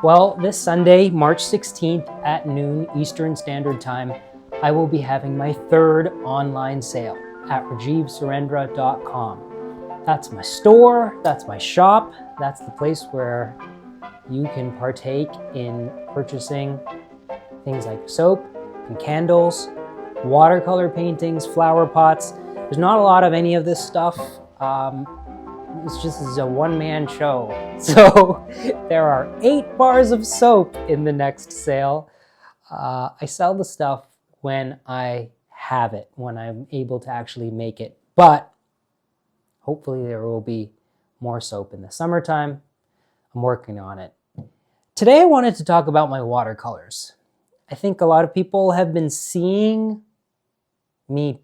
Well, this Sunday, March 16th at noon Eastern Standard Time, I will be having my third online sale at RajivSurendra.com. That's my store, that's my shop, that's the place where you can partake in purchasing things like soap and candles, watercolor paintings, flower pots. There's not a lot of any of this stuff. It's just a one-man show. So there are 8 bars of soap in the next sale. I sell the stuff when I have it, when I'm able to actually make it. But hopefully there will be more soap in the summertime. I'm working on it. Today I wanted to talk about my watercolors. I think a lot of people have been seeing me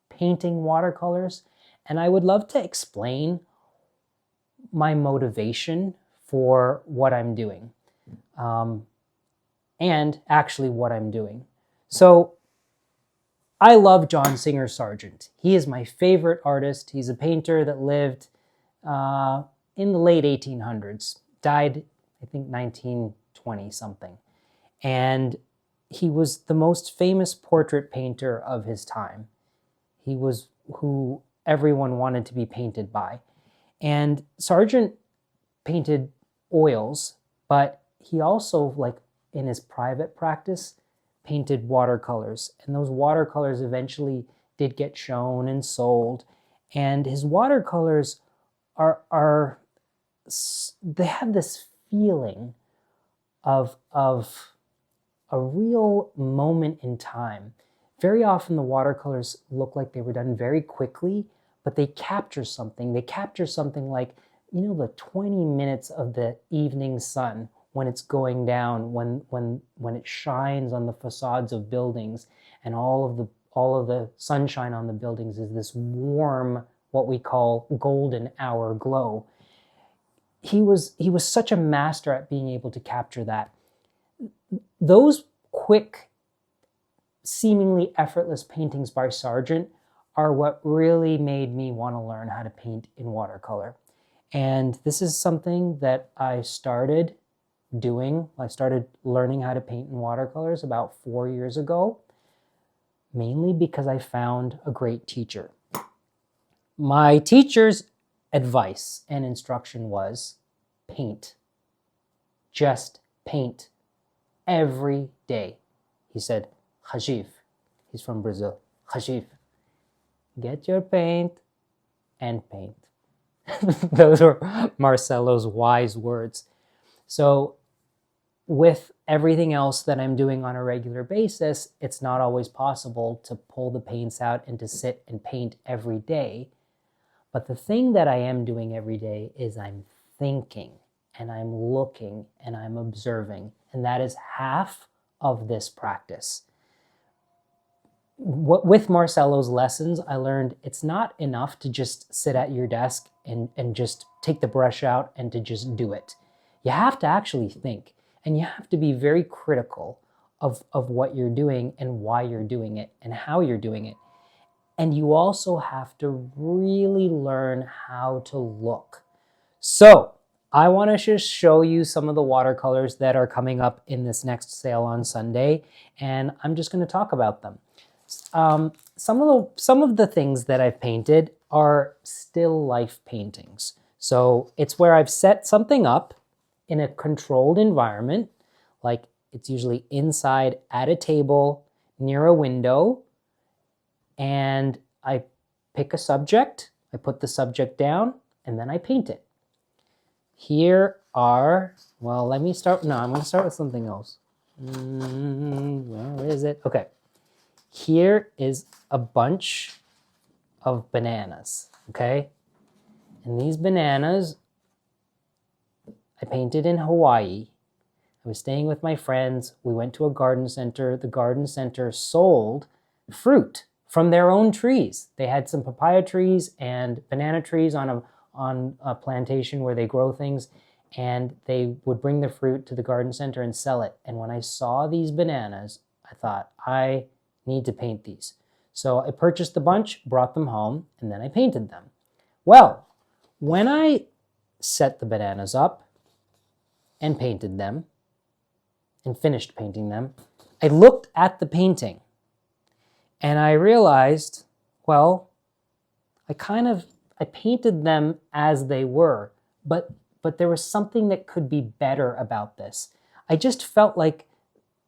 painting watercolors, and I would love to explain my motivation for what I'm doing, and actually what I'm doing. So I love John Singer Sargent. He is my favorite artist. He's a painter that lived in the late 1800s, died, I think, 1920 something. And he was the most famous portrait painter of his time. He was who everyone wanted to be painted by. And Sargent painted oils, but he also, like in his private practice, painted watercolors. And those watercolors eventually did get shown and sold. And his watercolors they have this feeling of a real moment in time. Very often the watercolors look like they were done very quickly, but they capture something. They capture something like, the 20 minutes of the evening sun when it's going down, when it shines on the facades of buildings, and all of the sunshine on the buildings is this warm, what we call golden hour glow. He was such a master at being able to capture that. Those quick, seemingly effortless paintings by Sargent are what really made me want to learn how to paint in watercolor. And this is something that I started doing. I started learning how to paint in watercolors about 4 years ago, mainly because I found a great teacher. My teacher's advice and instruction was paint. Just paint every day. He said, Rajiv, he's from Brazil, Rajiv, get your paint and paint. Those were Marcelo's wise words. So with everything else that I'm doing on a regular basis, it's not always possible to pull the paints out and to sit and paint every day. But the thing that I am doing every day is I'm thinking and I'm looking and I'm observing. And that is half of this practice. With Marcelo's lessons, I learned it's not enough to just sit at your desk and just take the brush out and to just do it. You have to actually think, and you have to be very critical of what you're doing and why you're doing it and how you're doing it. And you also have to really learn how to look. So I want to just show you some of the watercolors that are coming up in this next sale on Sunday, and I'm just going to talk about them. Some of the things that I've painted are still life paintings. So it's where I've set something up in a controlled environment, like it's usually inside at a table near a window, and I pick a subject, I put the subject down, and then I paint it. Here are, I'm going to start with something else. Where is it? Okay. Here is a bunch of bananas, okay? And these bananas, I painted in Hawaii. I was staying with my friends. We went to a garden center. The garden center sold fruit from their own trees. They had some papaya trees and banana trees on a plantation where they grow things, and they would bring the fruit to the garden center and sell it. And when I saw these bananas, I thought, I need to paint these. So I purchased a bunch, brought them home, and then I painted them. Well, when I set the bananas up and painted them and finished painting them, I looked at the painting and I realized, well, I painted them as they were, but there was something that could be better about this. I just felt like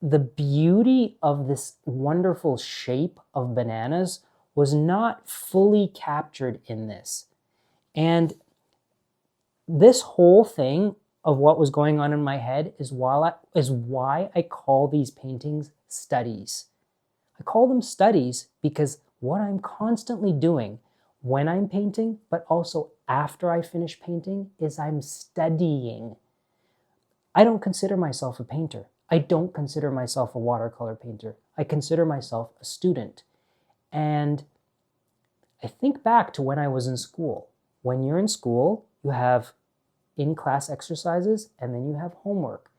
the beauty of this wonderful shape of bananas was not fully captured in this. And this whole thing of what was going on in my head is why I call these paintings studies. I call them studies because what I'm constantly doing when I'm painting, but also after I finish painting, is I'm studying. I don't consider myself a painter. I don't consider myself a watercolor painter. I consider myself a student. And I think back to when I was in school. When you're in school, you have in-class exercises and then you have homework.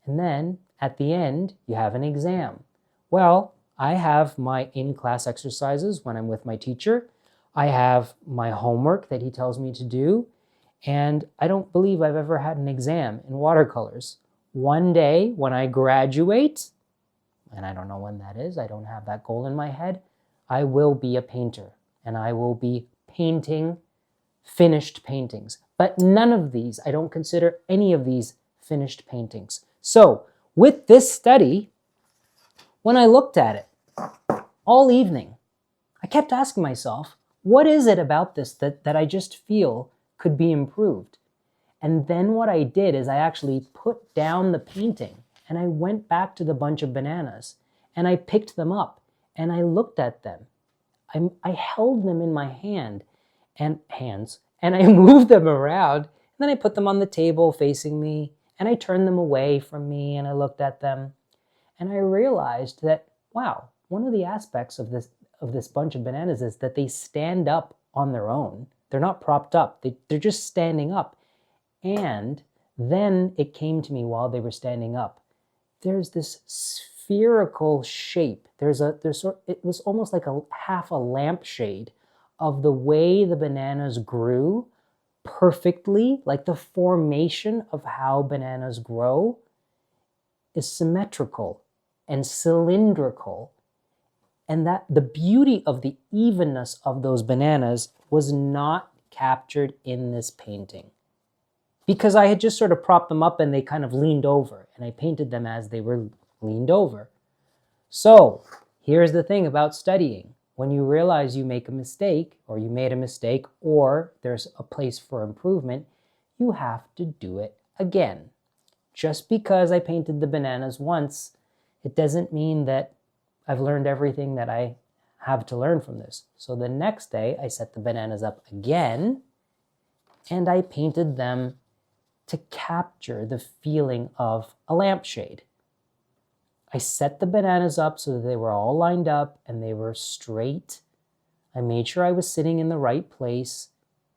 And then at the end, you have an exam. Well, I have my in-class exercises when I'm with my teacher. I have my homework that he tells me to do. And I don't believe I've ever had an exam in watercolors. One day when I graduate, and I don't know when that is, I don't have that goal in my head, I will be a painter and I will be painting finished paintings. But none of these, I don't consider any of these finished paintings. So with this study, when I looked at it all evening, I kept asking myself, what is it about this that I just feel could be improved? And then what I did is I actually put down the painting and I went back to the bunch of bananas and I picked them up and I looked at them. I held them in my hands and I moved them around, and then I put them on the table facing me and I turned them away from me and I looked at them and I realized that, wow, one of the aspects of this bunch of bananas is that they stand up on their own. They're not propped up. They're just standing up. And then it came to me while they were standing up. There's this spherical shape. It was almost like half a lampshade of the way the bananas grew perfectly, like the formation of how bananas grow is symmetrical and cylindrical. And that the beauty of the evenness of those bananas was not captured in this painting. Because I had just sort of propped them up and they kind of leaned over, and I painted them as they were leaned over. So here's the thing about studying. When you realize you make a mistake, or you made a mistake, or there's a place for improvement, you have to do it again. Just because I painted the bananas once, it doesn't mean that I've learned everything that I have to learn from this. So the next day, I set the bananas up again, and I painted them to capture the feeling of a lampshade. I set the bananas up so that they were all lined up and they were straight. I made sure I was sitting in the right place.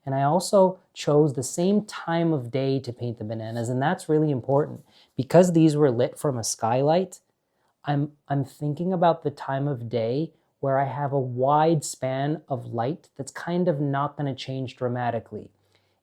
And I also chose the same time of day to paint the bananas. And that's really important. Because these were lit from a skylight, I'm thinking about the time of day where I have a wide span of light that's kind of not going to change dramatically.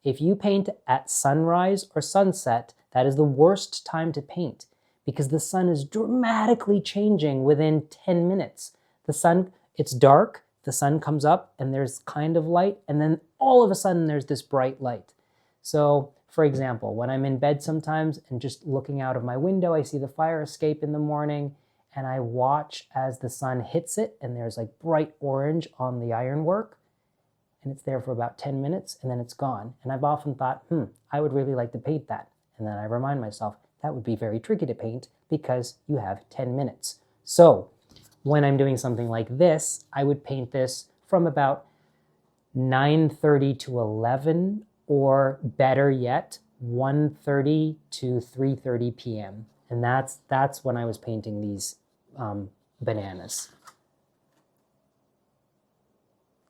If you paint at sunrise or sunset, that is the worst time to paint because the sun is dramatically changing within 10 minutes. It's dark, the sun comes up and there's kind of light, and then all of a sudden there's this bright light. So, for example, when I'm in bed sometimes and just looking out of my window, I see the fire escape in the morning and I watch as the sun hits it and there's like bright orange on the ironwork. And it's there for about 10 minutes and then it's gone. And I've often thought, I would really like to paint that. And then I remind myself, that would be very tricky to paint because you have 10 minutes. So when I'm doing something like this, I would paint this from about 9:30 to 11, or better yet, 1:30 to 3:30 p.m. And that's when I was painting these bananas.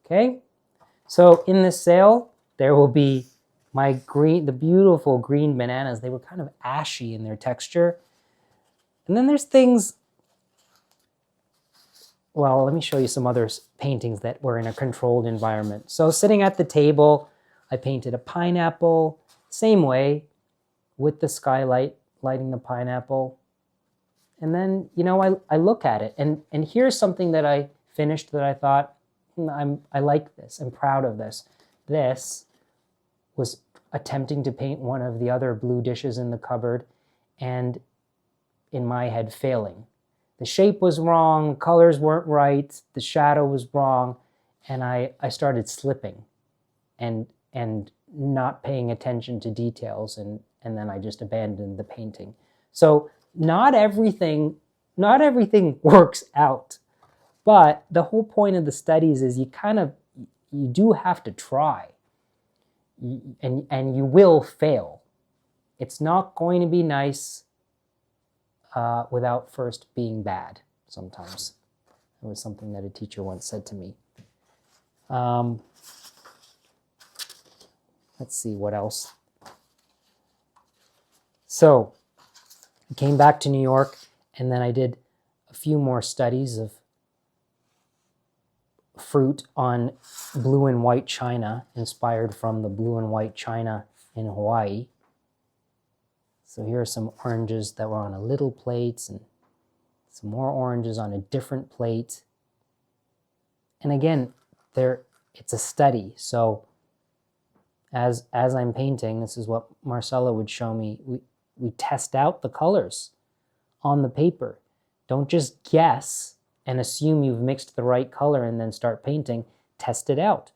Okay? So in this sale, there will be the beautiful green bananas. They were kind of ashy in their texture. And then there's things, well, let me show you some other paintings that were in a controlled environment. So sitting at the table, I painted a pineapple, same way, with the skylight lighting the pineapple. And then, you know, I look at it, and here's something that I finished that I thought, I like this, I'm proud of this. This was attempting to paint one of the other blue dishes in the cupboard, and in my head failing. The shape was wrong, colors weren't right, the shadow was wrong, and I started slipping and not paying attention to details, and then I just abandoned the painting. So not everything works out, but the whole point of the studies is you do have to try, and you will fail. It's not going to be nice without first being bad sometimes. It was something that a teacher once said to me. Let's see what else. So I came back to New York, and then I did a few more studies of fruit on blue and white china, inspired from the blue and white china in Hawaii. So here are some oranges that were on a little plate, and some more oranges on a different plate. And again, it's a study. So as I'm painting, this is what Marcella would show me. We test out the colors on the paper. Don't just guess and assume you've mixed the right color and then start painting. Test it out.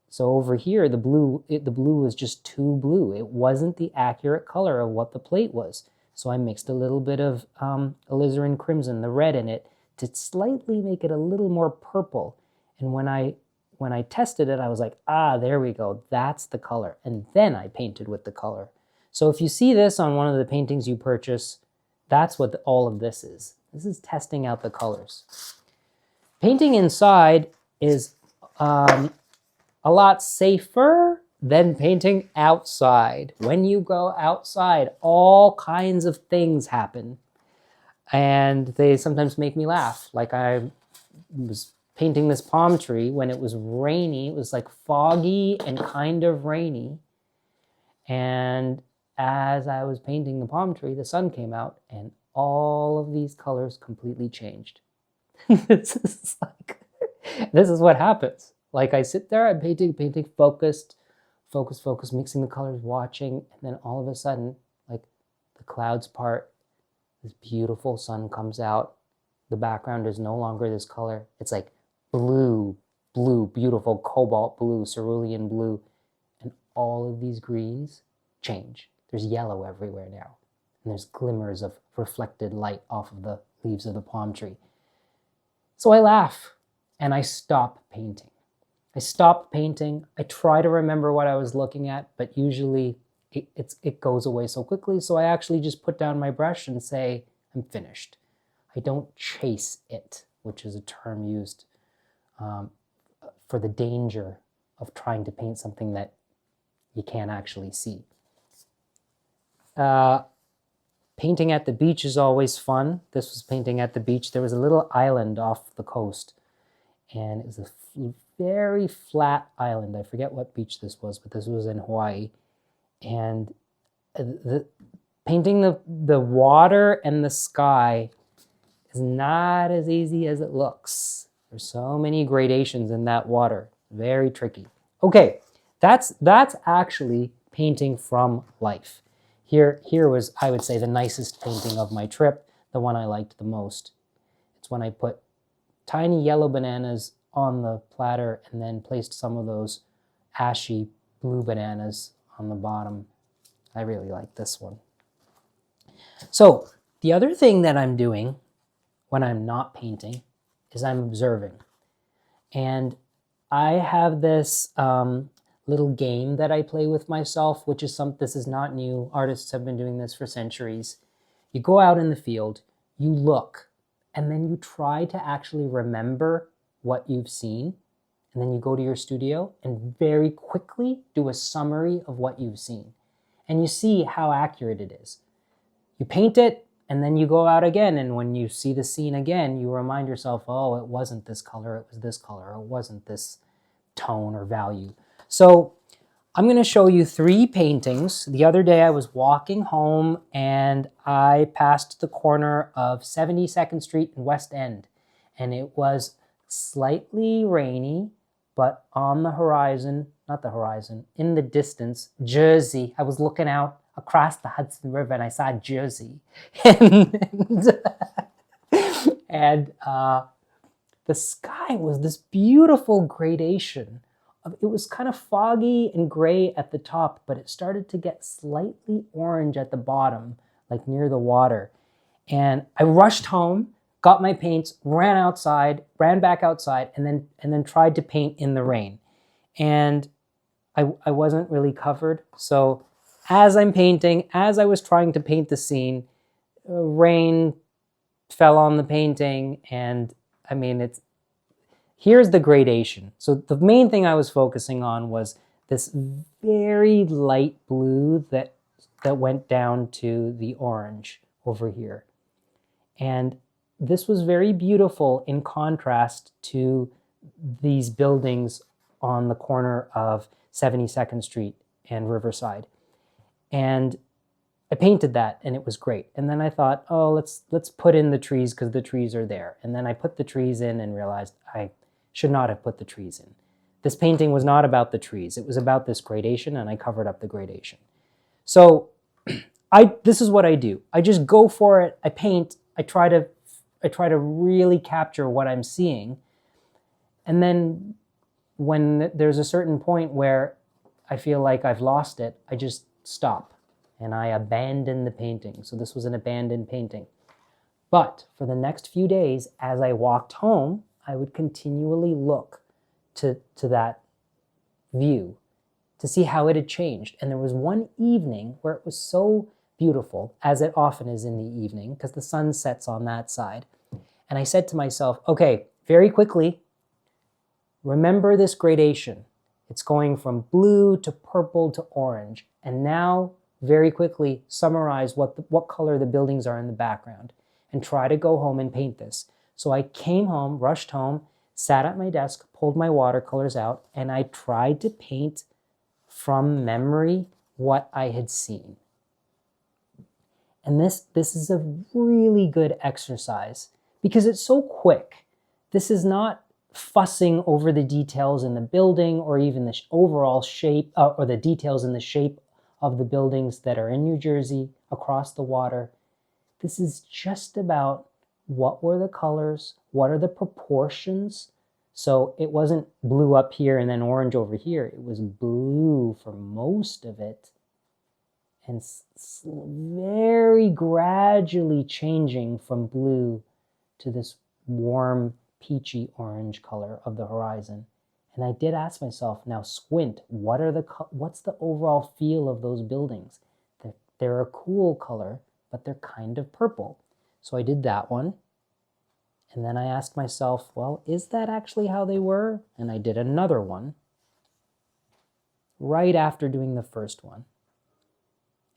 So over here, the blue was just too blue. It wasn't the accurate color of what the plate was. So I mixed a little bit of alizarin crimson, the red in it, to slightly make it a little more purple. And when I tested it, I was like, there we go. That's the color. And then I painted with the color. So if you see this on one of the paintings you purchase, that's what all of this is. This is testing out the colors. Painting inside is a lot safer than painting outside. When you go outside, all kinds of things happen. And they sometimes make me laugh. Like I was painting this palm tree when it was rainy. It was like foggy and kind of rainy. And as I was painting the palm tree, the sun came out, and all of these colors completely changed. This is what happens. Like I sit there, I'm painting, focused, mixing the colors, watching, and then all of a sudden, like the clouds part, this beautiful sun comes out. The background is no longer this color. It's like blue, beautiful cobalt blue, cerulean blue, and all of these greens change. There's yellow everywhere now, and there's glimmers of reflected light off of the leaves of the palm tree. So I laugh, and I stop painting. I try to remember what I was looking at, but usually it goes away so quickly, so I actually just put down my brush and say, I'm finished. I don't chase it, which is a term used for the danger of trying to paint something that you can't actually see. Painting at the beach is always fun. This was painting at the beach. There was a little island off the coast, and it was a very flat island. I forget what beach this was, but this was in Hawaii. And painting the water and the sky is not as easy as it looks. There's so many gradations in that water. Very tricky. Okay, that's actually painting from life. Here was, I would say, the nicest painting of my trip, the one I liked the most. It's when I put tiny yellow bananas on the platter and then placed some of those ashy blue bananas on the bottom. I really like this one. So the other thing that I'm doing when I'm not painting is I'm observing. And I have this little game that I play with myself, which is this is not new. Artists have been doing this for centuries. You go out in the field, you look, and then you try to actually remember what you've seen. And then you go to your studio and very quickly do a summary of what you've seen. And you see how accurate it is. You paint it, and then you go out again, and when you see the scene again, you remind yourself, oh, it wasn't this color, it was this color, or it wasn't this tone or value. So I'm going to show you 3 paintings. The other day I was walking home and I passed the corner of 72nd Street and West End. And it was slightly rainy, but on the horizon, not the horizon, in the distance, Jersey. I was looking out across the Hudson River and I saw Jersey. and the sky was this beautiful gradation. It was kind of foggy and gray at the top, but it started to get slightly orange at the bottom, like near the water. And I rushed home, got my paints, ran back outside, and then tried to paint in the rain. And I wasn't really covered. So as I'm painting, as I was trying to paint the scene, rain fell on the painting, and I mean, here's the gradation. So the main thing I was focusing on was this very light blue that went down to the orange over here. And this was very beautiful in contrast to these buildings on the corner of 72nd Street and Riverside. And I painted that and it was great. And then I thought, oh, let's put in the trees because the trees are there. And then I put the trees in and realized I should not have put the trees in. This painting was not about the trees. It was about this gradation, and I covered up the gradation. So this is what I do. I just go for it. I paint. I try to really capture what I'm seeing. And then when there's a certain point where I feel like I've lost it, I just stop and I abandon the painting. So this was an abandoned painting. But for the next few days, as I walked home, I would continually look to that view to see how it had changed. And there was one evening where it was so beautiful, as it often is in the evening, because the sun sets on that side. And I said to myself, okay, very quickly, remember this gradation. It's going from blue to purple to orange. And now, very quickly, summarize what color the buildings are in the background and try to go home and paint this. So I came home, rushed home, sat at my desk, pulled my watercolors out, and I tried to paint from memory what I had seen. And this is a really good exercise because it's so quick. This is not fussing over the details in the building or even the overall shape or the details in the shape of the buildings that are in New Jersey across the water. This is just about what were the colors, what are the proportions. So it wasn't blue up here and then orange over here. It was blue for most of it and very gradually changing from blue to this warm peachy orange color of the horizon. And I did ask myself, now squint, what's the overall feel of those buildings? They're a cool color, but they're kind of purple. So I did that one. And then I asked myself, well, is that actually how they were? And I did another one right after doing the first one.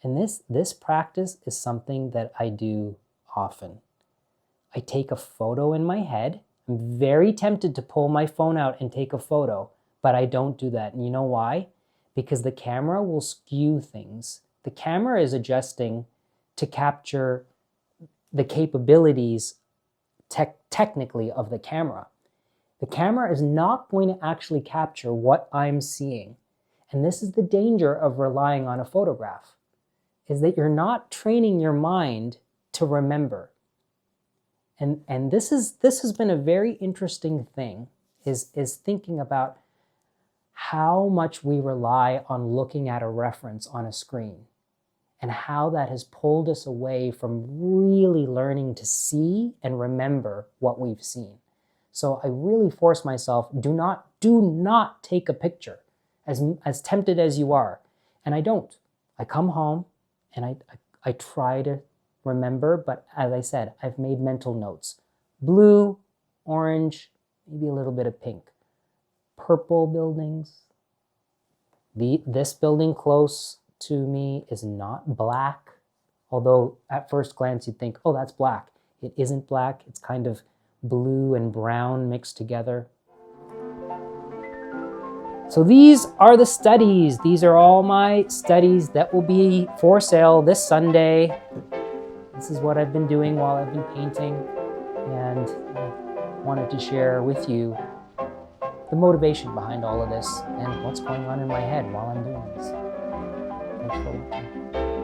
And this practice is something that I do often. I take a photo in my head. I'm very tempted to pull my phone out and take a photo, but I don't do that. And you know why? Because the camera will skew things. The camera is adjusting to capture the capabilities technically of the camera. The camera is not going to actually capture what I'm seeing. And this is the danger of relying on a photograph, is that you're not training your mind to remember. And this has been a very interesting thing, is thinking about how much we rely on looking at a reference on a screen and how that has pulled us away from really learning to see and remember what we've seen. So I really force myself, do not take a picture, as tempted as you are. And I don't. I come home and I try to remember, but as I said, I've made mental notes. Blue, orange, maybe a little bit of pink. Purple buildings. This building close to me is not black, although at first glance you'd think, oh, that's black. It isn't black. It's kind of blue and brown mixed together. So these are the studies. These are all my studies that will be for sale this Sunday. This is what I've been doing while I've been painting, and I wanted to share with you the motivation behind all of this and what's going on in my head while I'm doing this. Thanks for watching.